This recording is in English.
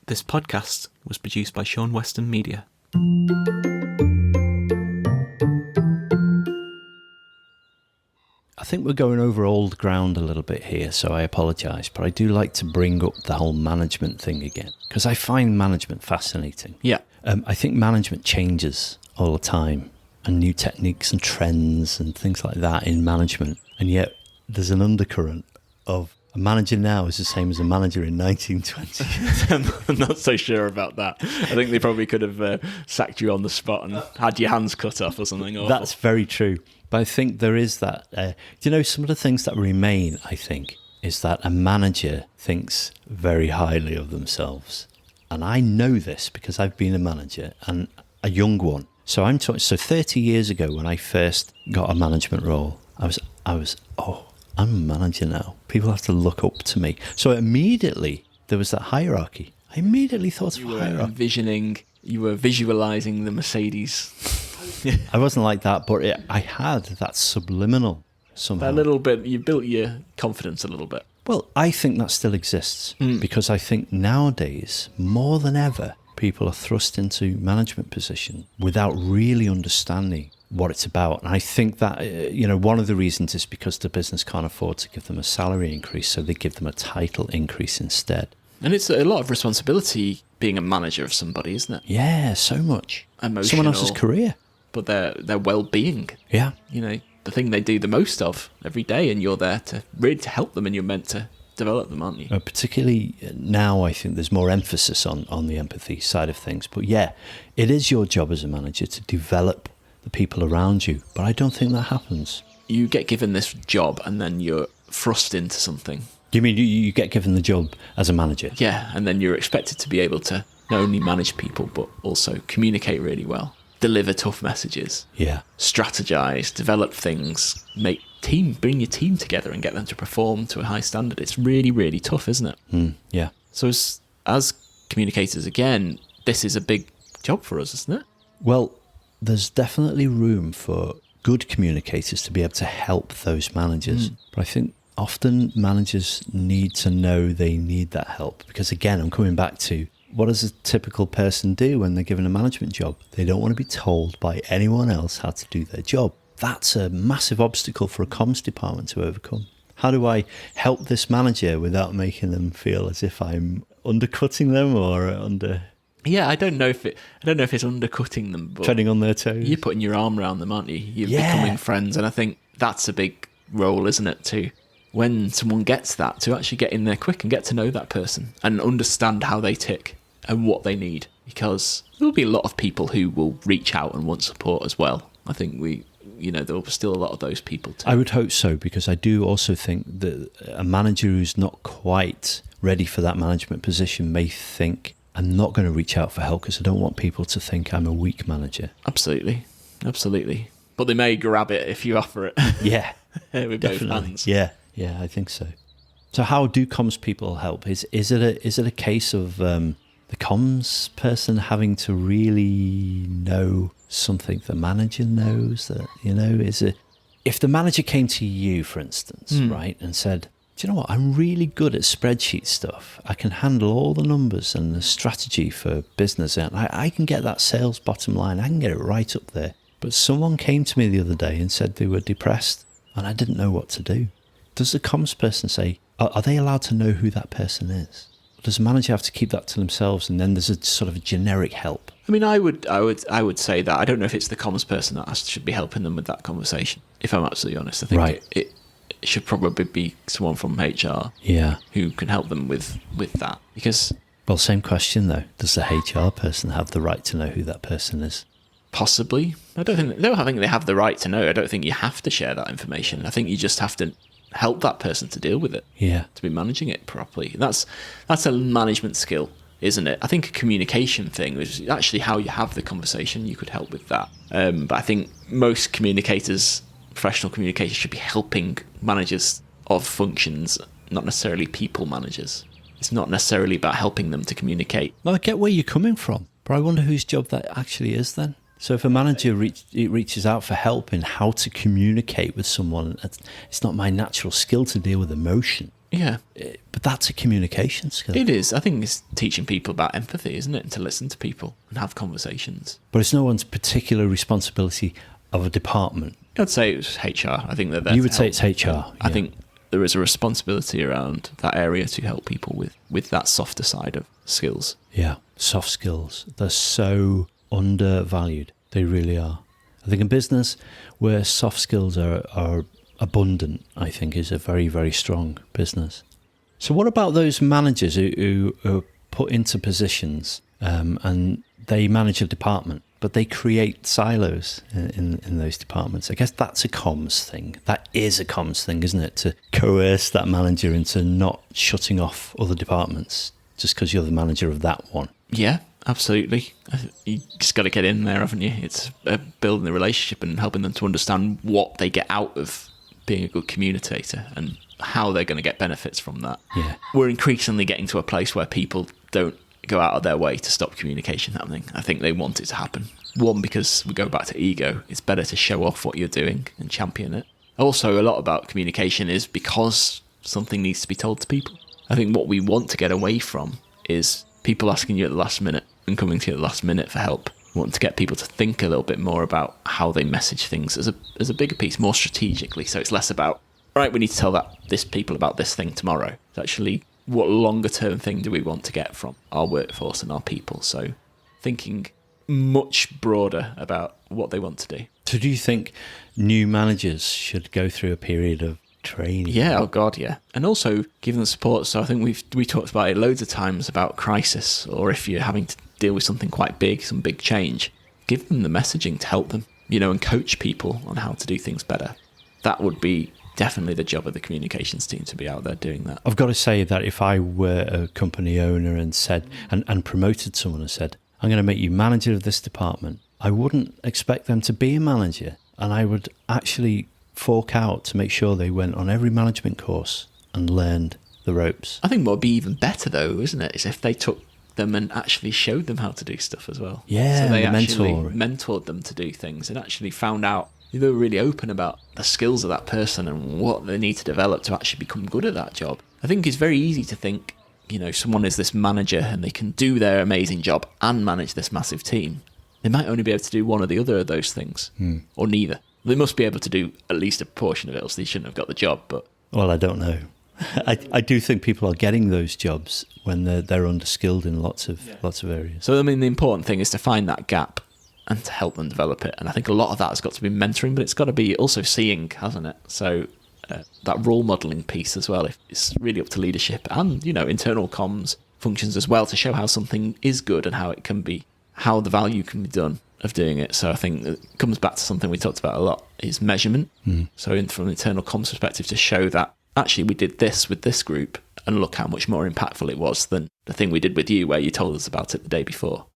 This podcast was produced by Sean Weston Media. I think we're going over old ground a little bit here, so I apologise, but I do like to bring up the whole management thing again, because I find management fascinating. Yeah. I think management changes all the time, and new techniques and trends and things like that in management, and yet there's an undercurrent of a manager now is the same as a manager in 1920. I'm not so sure about that. I think they probably could have sacked you on the spot and had your hands cut off or something awful. That's very true. But I think there is that. Some of the things that remain, I think, is that a manager thinks very highly of themselves. And I know this because I've been a manager and a young one. So 30 years ago when I first got a management role, I was, I'm a manager now. People have to look up to me. So immediately there was that hierarchy. I immediately thought of hierarchy. You were visualising the Mercedes. I wasn't like that, but I had that subliminal somehow. A little bit, you built your confidence a little bit. Well, I think that still exists because I think nowadays, more than ever, people are thrust into management position without really understanding what it's about. And I think that, one of the reasons is because the business can't afford to give them a salary increase, so they give them a title increase instead. And it's a lot of responsibility being a manager of somebody, isn't it? Yeah, so much. Emotional. Someone else's career. But their well-being. Yeah. The thing they do the most of every day, and you're there to really to help them, and you're meant to develop them, aren't you? Particularly now, I think there's more emphasis on the empathy side of things. But yeah, it is your job as a manager to develop the people around you. But I don't think that happens. You get given this job and then you're thrust into something. You mean you get given the job as a manager? Yeah, and then you're expected to be able to not only manage people, but also communicate really well, deliver tough messages, strategize, develop things, bring your team together and get them to perform to a high standard. It's really, really tough, isn't it? Yeah. So as communicators, again, this is a big job for us, isn't it? Well, there's definitely room for good communicators to be able to help those managers. But I think often managers need to know they need that help. Because again, I'm coming back to, what does a typical person do when they're given a management job? They don't want to be told by anyone else how to do their job. That's a massive obstacle for a comms department to overcome. How do I help this manager without making them feel as if I'm undercutting them or under... Yeah, I don't know if it's undercutting them, but treading on their toes. You're putting your arm around them, aren't you? You're becoming friends, and I think that's a big role, isn't it, too? When someone gets that, to actually get in there quick and get to know that person and understand how they tick and what they need, because there'll be a lot of people who will reach out and want support as well. I think there'll be still a lot of those people too. I would hope so, because I do also think that a manager who's not quite ready for that management position may think, I'm not going to reach out for help because I don't want people to think I'm a weak manager. Absolutely. But they may grab it if you offer it. Yeah, with definitely. both hands. Yeah, I think so. So how do comms people help? Is it a case of the comms person having to really know something the manager knows? That is it? If the manager came to you, for instance, right, and said, do you know what? I'm really good at spreadsheet stuff. I can handle all the numbers and the strategy for business, and I can get that sales bottom line. I can get it right up there. But someone came to me the other day and said they were depressed, and I didn't know what to do. Does the comms person say, are they allowed to know who that person is? Does the manager have to keep that to themselves, and then there's a sort of a generic help? I mean, I would say that I don't know if it's the comms person that should be helping them with that conversation. If I'm absolutely honest, I think it should probably be someone from HR, who can help them with that. Because, well, same question though. Does the HR person have the right to know who that person is? Possibly. I don't think they have the right to know. I don't think you have to share that information. I think you just have to help that person to deal with it. Yeah. To be managing it properly. That's a management skill, isn't it? I think a communication thing is actually how you have the conversation. You could help with that. But I think most communicators, professional communicators, should be helping managers of functions, not necessarily people managers. It's not necessarily about helping them to communicate. Well, I get where you're coming from, but I wonder whose job that actually is then. So if a manager reaches out for help in how to communicate with someone, it's not my natural skill to deal with emotion. Yeah. But that's a communication skill. It is. I think it's teaching people about empathy, isn't it? And to listen to people and have conversations. But it's no one's particular responsibility of a department. I'd say it was HR. I think that You would say it's HR. I think there is a responsibility around that area to help people with that softer side of skills. Yeah, soft skills. They're so undervalued. They really are. I think a business where soft skills are abundant, I think, is a very, very strong business. So what about those managers who are put into positions and they manage a department, but they create silos in those departments? I guess that's a comms thing. That is a comms thing, isn't it? To coerce that manager into not shutting off other departments just because you're the manager of that one. Yeah, absolutely. You just got to get in there, haven't you? It's building the relationship and helping them to understand what they get out of being a good communicator and how they're going to get benefits from that. Yeah. We're increasingly getting to a place where people don't go out of their way to stop communication happening. I think they want it to happen. One, because we go back to ego. It's better to show off what you're doing and champion it. Also, a lot about communication is because something needs to be told to people. I think what we want to get away from is people asking you at the last minute and coming to you at the last minute for help. We want to get people to think a little bit more about how they message things as a bigger piece, more strategically. So it's less about, right, we need to tell this people about this thing tomorrow. It's actually, what longer term thing do we want to get from our workforce and our people? So thinking much broader about what they want to do. So do you think new managers should go through a period of training? Yeah, oh God, yeah. And also give them support. So I think we talked about it loads of times about crisis, or if you're having to deal with something quite big, some big change, give them the messaging to help them, and coach people on how to do things better. That would be definitely the job of the communications team, to be out there doing that. I've got to say that if I were a company owner and said, and promoted someone and said, I'm going to make you manager of this department, I wouldn't expect them to be a manager. And I would actually fork out to make sure they went on every management course and learned the ropes. I think what would be even better, though, isn't it, is if they took them and actually showed them how to do stuff as well. Yeah, so they actually mentor. mentored them to do things and actually found out, they were really open about the skills of that person and what they need to develop to actually become good at that job. I think it's very easy to think, someone is this manager and they can do their amazing job and manage this massive team. They might only be able to do one or the other of those things, or neither. They must be able to do at least a portion of it, else they shouldn't have got the job. But well, I don't know. I do think people are getting those jobs when they're underskilled in lots of areas. So the important thing is to find that gap and to help them develop it. And I think a lot of that has got to be mentoring, but it's got to be also seeing, hasn't it? So that role modelling piece as well. It's really up to leadership and internal comms functions as well to show how something is good and how it can be, how the value can be done of doing it. So I think it comes back to something we talked about a lot, is measurement. So from an internal comms perspective, to show that actually we did this with this group and look how much more impactful it was than the thing we did with you where you told us about it the day before.